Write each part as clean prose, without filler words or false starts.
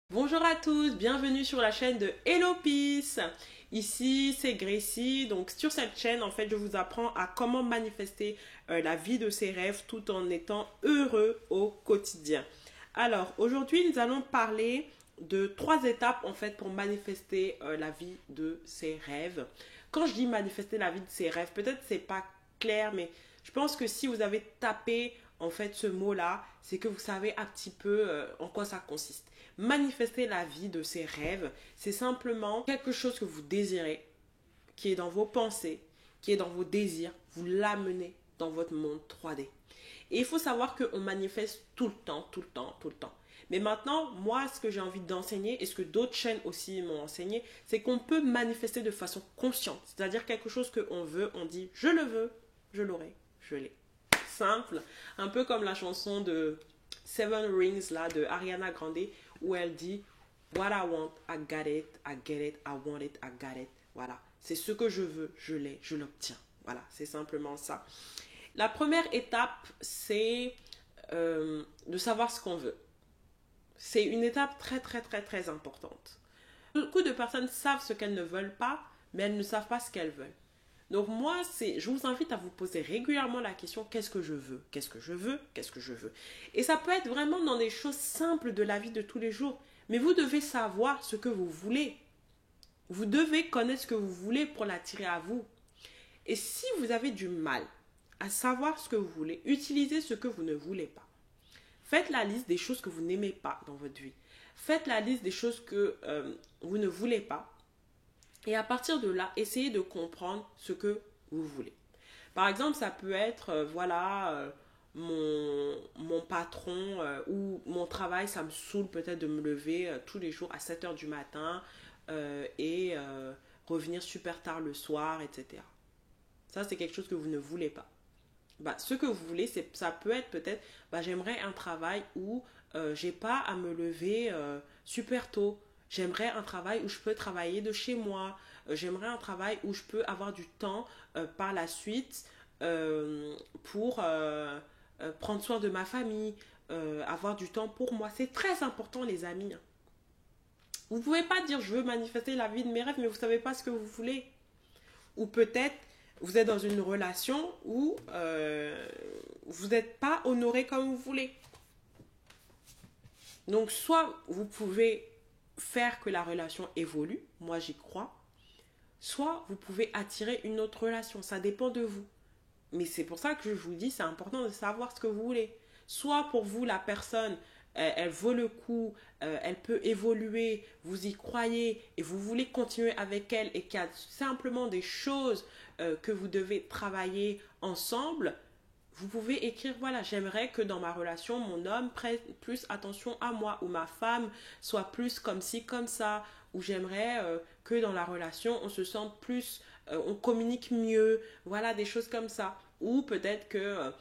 Bonjour à tous, bienvenue sur la chaîne de Hello Peace. Ici c'est Gracie. Donc sur cette chaîne en fait je vous apprends à comment manifester la vie de ses rêves tout en étant heureux au quotidien. Alors aujourd'hui nous allons parler de 3 étapes en fait pour manifester la vie de ses rêves. Quand je dis manifester la vie de ses rêves, peut-être c'est pas clair, mais je pense que si vous avez tapé en fait ce mot-là, c'est que vous savez un petit peu en quoi ça consiste. Manifester la vie de ses rêves, c'est simplement quelque chose que vous désirez, qui est dans vos pensées, qui est dans vos désirs, vous l'amenez dans votre monde 3D. Et il faut savoir qu'on manifeste tout le temps, tout le temps, tout le temps. Mais maintenant, moi, ce que j'ai envie d'enseigner, et ce que d'autres chaînes aussi m'ont enseigné, c'est qu'on peut manifester de façon consciente. C'est-à-dire quelque chose qu'on veut, on dit « je le veux, je l'aurai, je l'ai ». Simple, un peu comme la chanson de Seven Rings là, de Ariana Grande, où elle dit What I want, I get it, I want it, I got it. Voilà, c'est ce que je veux, je l'ai, je l'obtiens. Voilà, c'est simplement ça. La première étape, c'est de savoir ce qu'on veut. C'est une étape très, très, très, très importante. Beaucoup de personnes savent ce qu'elles ne veulent pas, mais elles ne savent pas ce qu'elles veulent. Donc moi, je vous invite à vous poser régulièrement la question qu'est-ce que je veux? Qu'est-ce que je veux? Qu'est-ce que je veux? Et ça peut être vraiment dans des choses simples de la vie de tous les jours. Mais vous devez savoir ce que vous voulez. Vous devez connaître ce que vous voulez pour l'attirer à vous. Et si vous avez du mal à savoir ce que vous voulez, utilisez ce que vous ne voulez pas. Faites la liste des choses que vous n'aimez pas dans votre vie. Faites la liste des choses que vous ne voulez pas. Et à partir de là, essayez de comprendre ce que vous voulez. Par exemple, ça peut être, mon patron ou mon travail, ça me saoule peut-être de me lever tous les jours à 7 heures du matin et revenir super tard le soir, etc. Ça, c'est quelque chose que vous ne voulez pas. Ce que vous voulez, ça peut être peut-être, j'aimerais un travail où j'ai pas à me lever super tôt. J'aimerais un travail où je peux travailler de chez moi. J'aimerais un travail où je peux avoir du temps par la suite pour prendre soin de ma famille, avoir du temps pour moi. C'est très important, les amis. Vous ne pouvez pas dire je veux manifester la vie de mes rêves, mais vous ne savez pas ce que vous voulez. Ou peut-être vous êtes dans une relation où vous n'êtes pas honoré comme vous voulez. Donc soit vous pouvez faire que la relation évolue, moi j'y crois, soit vous pouvez attirer une autre relation, ça dépend de vous. Mais c'est pour ça que je vous dis, c'est important de savoir ce que vous voulez. Soit pour vous, la personne, elle vaut le coup, elle peut évoluer, vous y croyez et vous voulez continuer avec elle et qu'il y a simplement des choses que vous devez travailler ensemble, vous pouvez écrire, voilà, j'aimerais que dans ma relation, mon homme prenne plus attention à moi ou ma femme soit plus comme ci, comme ça, ou j'aimerais que dans la relation, on se sente plus, on communique mieux, voilà, des choses comme ça. Ou peut-être que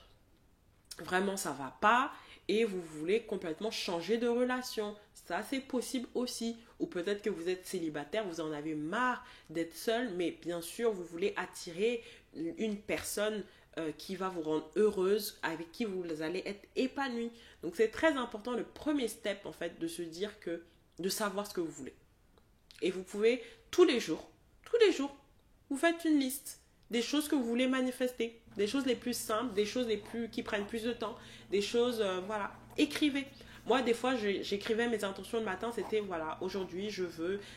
vraiment ça va pas et vous voulez complètement changer de relation. Ça, c'est possible aussi. Ou peut-être que vous êtes célibataire, vous en avez marre d'être seul, mais bien sûr, vous voulez attirer une personne qui va vous rendre heureuse, avec qui vous allez être épanoui. Donc, c'est très important, le premier step, en fait, de se dire que, de savoir ce que vous voulez. Et vous pouvez, tous les jours, vous faites une liste des choses que vous voulez manifester, des choses les plus simples, des choses qui prennent plus de temps, des choses, voilà, écrivez. Moi, des fois, j'écrivais mes intentions le matin, c'était, voilà, aujourd'hui,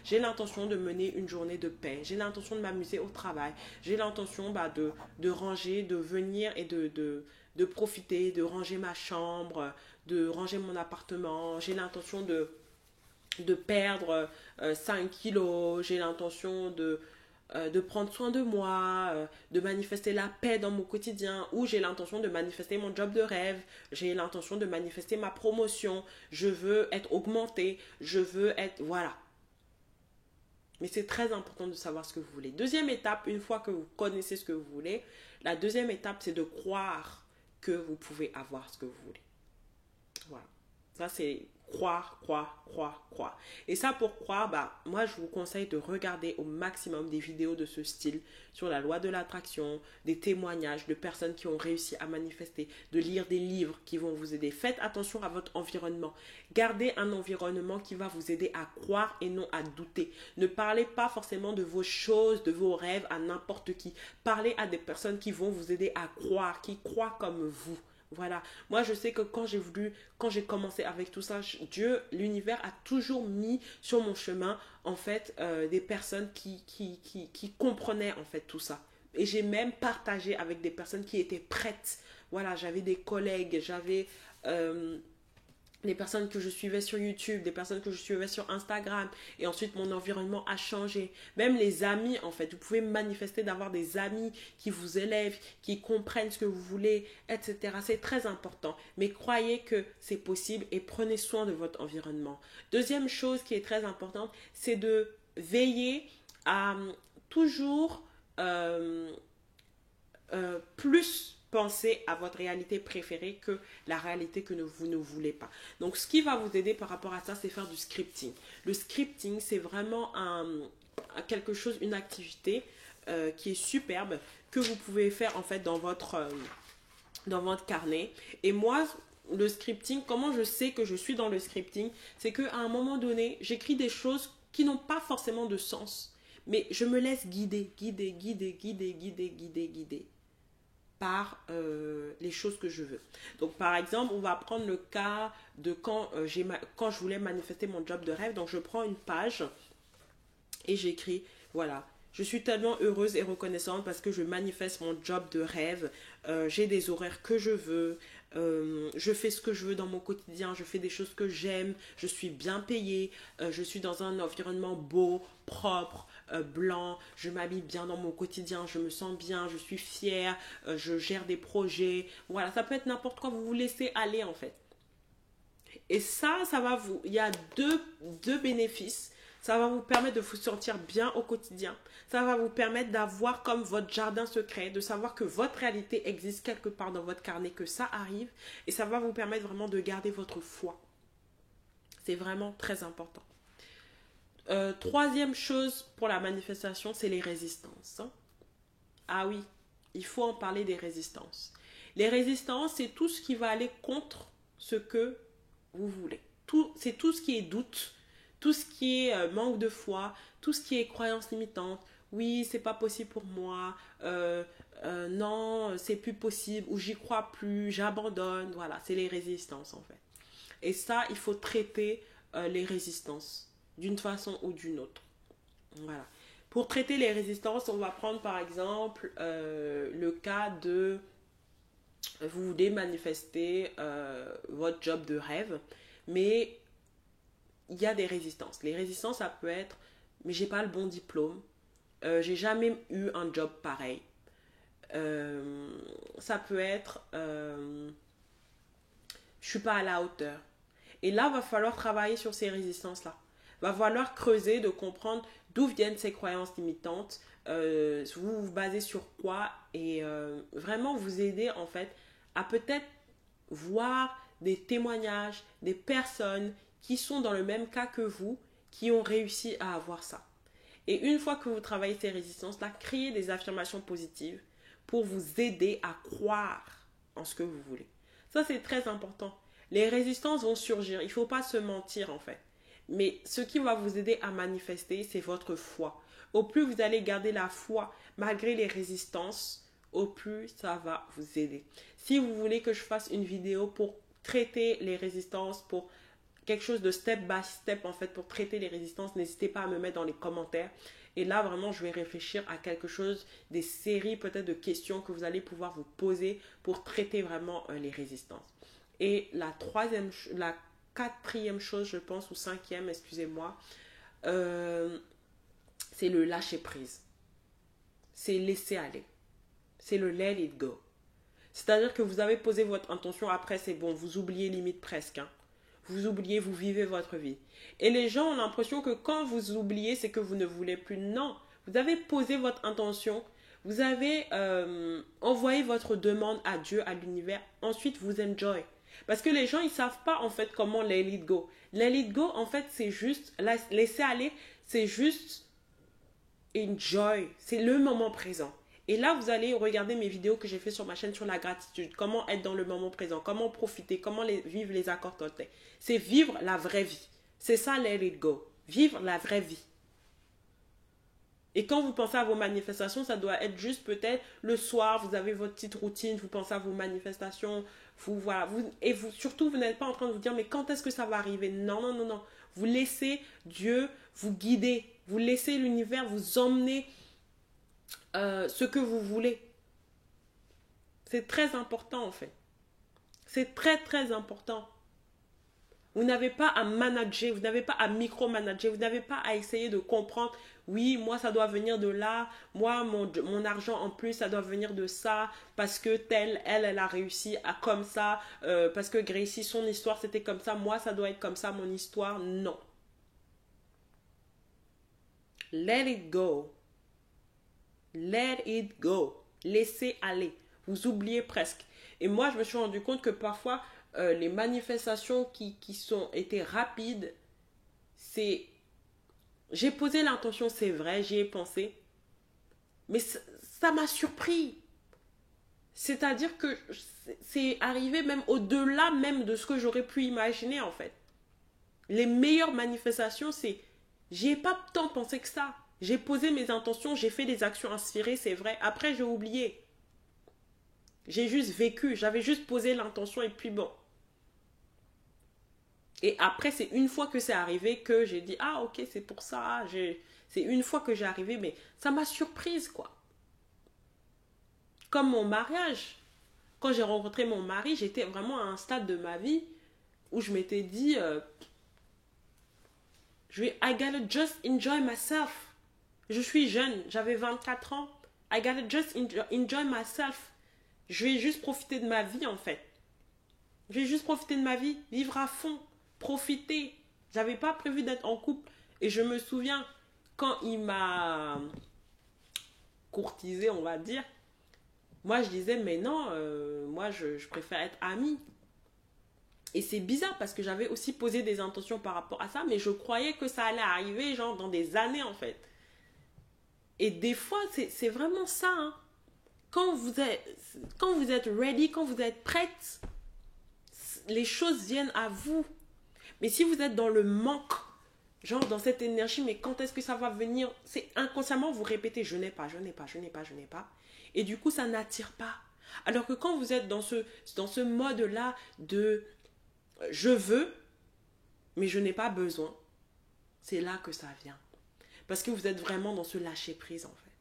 j'ai l'intention de mener une journée de paix, j'ai l'intention de m'amuser au travail, j'ai l'intention de ranger, de venir et de profiter, de ranger ma chambre, de ranger mon appartement, j'ai l'intention de perdre 5 kilos, j'ai l'intention de prendre soin de moi, de manifester la paix dans mon quotidien, ou j'ai l'intention de manifester mon job de rêve, j'ai l'intention de manifester ma promotion, je veux être augmenté, je veux être... Voilà. Mais c'est très important de savoir ce que vous voulez. Deuxième étape, une fois que vous connaissez ce que vous voulez, la deuxième étape, c'est de croire que vous pouvez avoir ce que vous voulez. Voilà. Ça, c'est croire, croire, croire, croire. Et ça, pour croire, bah, moi, je vous conseille de regarder au maximum des vidéos de ce style sur la loi de l'attraction, des témoignages de personnes qui ont réussi à manifester, de lire des livres qui vont vous aider. Faites attention à votre environnement. Gardez un environnement qui va vous aider à croire et non à douter. Ne parlez pas forcément de vos choses, de vos rêves à n'importe qui. Parlez à des personnes qui vont vous aider à croire, qui croient comme vous. Voilà, moi je sais que quand j'ai commencé avec tout ça, Dieu, l'univers a toujours mis sur mon chemin en fait des personnes qui comprenaient en fait tout ça. Et j'ai même partagé avec des personnes qui étaient prêtes. Voilà, j'avais des collègues, j'avais les personnes que je suivais sur YouTube, des personnes que je suivais sur Instagram, et ensuite mon environnement a changé. Même les amis, en fait, vous pouvez manifester d'avoir des amis qui vous élèvent, qui comprennent ce que vous voulez, etc. C'est très important, mais croyez que c'est possible et prenez soin de votre environnement. Deuxième chose qui est très importante, c'est de veiller à toujours plus penser à votre réalité préférée que la réalité que vous ne voulez pas. Donc, ce qui va vous aider par rapport à ça, c'est faire du scripting. Le scripting, c'est vraiment quelque chose, une activité qui est superbe que vous pouvez faire en fait dans votre carnet. Et moi, le scripting, comment je sais que je suis dans le scripting, c'est qu'à un moment donné, j'écris des choses qui n'ont pas forcément de sens, mais je me laisse guider par les choses que je veux. Donc, par exemple, on va prendre le cas de quand je voulais manifester mon job de rêve. Donc, je prends une page et j'écris, voilà, je suis tellement heureuse et reconnaissante parce que je manifeste mon job de rêve. J'ai des horaires que je veux. Je fais ce que je veux dans mon quotidien. Je fais des choses que j'aime. Je suis bien payée. Je suis dans un environnement beau, propre, blanc. Je m'habille bien dans mon quotidien. Je me sens bien. Je suis fière. Je gère des projets. Voilà, ça peut être n'importe quoi. Vous vous laissez aller en fait. Et ça va vous... Il y a deux bénéfices. Ça va vous permettre de vous sentir bien au quotidien. Ça va vous permettre d'avoir comme votre jardin secret, de savoir que votre réalité existe quelque part dans votre carnet, que ça arrive. Et ça va vous permettre vraiment de garder votre foi. C'est vraiment très important. Troisième chose pour la manifestation, c'est les résistances. Ah oui, il faut en parler des résistances. Les résistances, c'est tout ce qui va aller contre ce que vous voulez. C'est tout ce qui est doute. Tout ce qui est manque de foi, tout ce qui est croyance limitante, oui, c'est pas possible pour moi, non, c'est plus possible, ou j'y crois plus, j'abandonne, voilà, c'est les résistances en fait. Et ça, il faut traiter les résistances d'une façon ou d'une autre. Voilà. Pour traiter les résistances, on va prendre par exemple le cas de vous voulez manifester votre job de rêve, mais il y a des résistances. Les résistances, ça peut être, mais j'ai pas le bon diplôme, j'ai jamais eu un job pareil. Ça peut être, je suis pas à la hauteur. Et là, va falloir travailler sur ces résistances-là. Va falloir creuser, de comprendre d'où viennent ces croyances limitantes, vous vous basez sur quoi, et vraiment vous aider en fait à peut-être voir des témoignages, des personnes qui sont dans le même cas que vous, qui ont réussi à avoir ça. Et une fois que vous travaillez ces résistances-là, créez des affirmations positives pour vous aider à croire en ce que vous voulez. Ça, c'est très important. Les résistances vont surgir. Il ne faut pas se mentir, en fait. Mais ce qui va vous aider à manifester, c'est votre foi. Au plus vous allez garder la foi, malgré les résistances, au plus ça va vous aider. Si vous voulez que je fasse une vidéo pour traiter les résistances, pour quelque chose de step by step en fait pour traiter les résistances, n'hésitez pas à me mettre dans les commentaires. Et là vraiment je vais réfléchir à quelque chose, des séries peut-être de questions que vous allez pouvoir vous poser pour traiter vraiment les résistances. Et la quatrième chose je pense, ou cinquième, excusez-moi, c'est le lâcher prise. C'est laisser aller. C'est le let it go. C'est-à-dire que vous avez posé votre intention, après c'est bon, vous oubliez limite presque, hein. Vous oubliez, vous vivez votre vie. Et les gens ont l'impression que quand vous oubliez, c'est que vous ne voulez plus. Non, vous avez posé votre intention, vous avez envoyé votre demande à Dieu, à l'univers. Ensuite, vous enjoy. Parce que les gens, ils savent pas en fait comment let it go. Let it go, en fait, c'est juste, laisser aller, c'est juste enjoy. C'est le moment présent. Et là, vous allez regarder mes vidéos que j'ai fait sur ma chaîne sur la gratitude. Comment être dans le moment présent. Comment profiter. Comment vivre les accords Toltec. C'est vivre la vraie vie. C'est ça, let it go. Vivre la vraie vie. Et quand vous pensez à vos manifestations, ça doit être juste peut-être le soir, vous avez votre petite routine, vous pensez à vos manifestations, surtout, vous n'êtes pas en train de vous dire, mais quand est-ce que ça va arriver? Non, non, non, non. Vous laissez Dieu vous guider. Vous laissez l'univers vous emmener ce que vous voulez. C'est très important en fait. C'est très très important. Vous n'avez pas à manager, vous n'avez pas à micromanager, vous n'avez pas à essayer de comprendre, oui, moi ça doit venir de là, moi mon argent en plus ça doit venir de ça, parce que elle a réussi à comme ça, parce que Gracie, son histoire c'était comme ça, moi ça doit être comme ça, mon histoire, non. Let it go. Let it go. Laissez aller. Vous oubliez presque. Et moi, je me suis rendu compte que parfois, les manifestations qui étaient rapides, c'est... J'ai posé l'intention, c'est vrai, j'y ai pensé. Mais ça m'a surpris. C'est-à-dire que c'est arrivé même au-delà même de ce que j'aurais pu imaginer, en fait. Les meilleures manifestations, c'est... J'y ai pas tant pensé que ça. J'ai posé mes intentions, j'ai fait des actions inspirées, c'est vrai. Après, j'ai oublié. J'ai juste vécu, j'avais juste posé l'intention et puis bon. Et après, c'est une fois que c'est arrivé que j'ai dit, ah ok, c'est pour ça. C'est une fois que j'ai arrivé, mais ça m'a surprise, quoi. Comme mon mariage. Quand j'ai rencontré mon mari, j'étais vraiment à un stade de ma vie où je m'étais dit, I gotta just enjoy myself. Je suis jeune, j'avais 24 ans. I gotta just enjoy myself. Je vais juste profiter de ma vie, en fait. Je vais juste profiter de ma vie, vivre à fond, profiter. J'avais pas prévu d'être en couple. Et je me souviens, quand il m'a courtisé, on va dire, moi je disais, mais non, moi je préfère être amie. Et c'est bizarre parce que j'avais aussi posé des intentions par rapport à ça, mais je croyais que ça allait arriver, genre dans des années, en fait. Et des fois, c'est vraiment ça. Hein. Quand vous êtes ready, quand vous êtes prête, les choses viennent à vous. Mais si vous êtes dans le manque, genre dans cette énergie, mais quand est-ce que ça va venir? C'est inconsciemment, vous répétez, je n'ai pas, je n'ai pas, je n'ai pas, je n'ai pas. Et du coup, ça n'attire pas. Alors que quand vous êtes dans ce mode-là de je veux, mais je n'ai pas besoin, c'est là que ça vient. Parce que vous êtes vraiment dans ce lâcher-prise, en fait.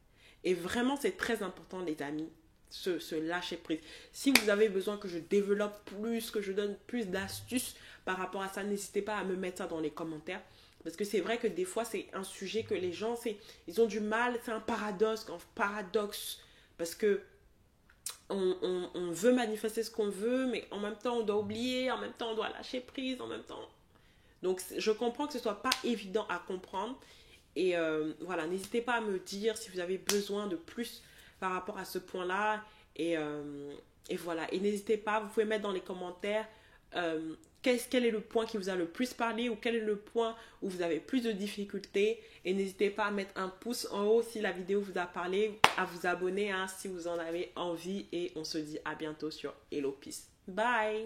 Et vraiment, c'est très important, les amis, ce lâcher-prise. Si vous avez besoin que je développe plus, que je donne plus d'astuces par rapport à ça, n'hésitez pas à me mettre ça dans les commentaires. Parce que c'est vrai que des fois, c'est un sujet que les gens, ils ont du mal, c'est un paradoxe. Parce que on veut manifester ce qu'on veut, mais en même temps, on doit oublier, en même temps, on doit lâcher prise, en même temps. Donc, je comprends que ce ne soit pas évident à comprendre. Et voilà, n'hésitez pas à me dire si vous avez besoin de plus par rapport à ce point-là. Et voilà, et n'hésitez pas, vous pouvez mettre dans les commentaires quel est le point qui vous a le plus parlé ou quel est le point où vous avez plus de difficultés. Et n'hésitez pas à mettre un pouce en haut si la vidéo vous a parlé, à vous abonner hein, si vous en avez envie. Et on se dit à bientôt sur Hello Peace. Bye!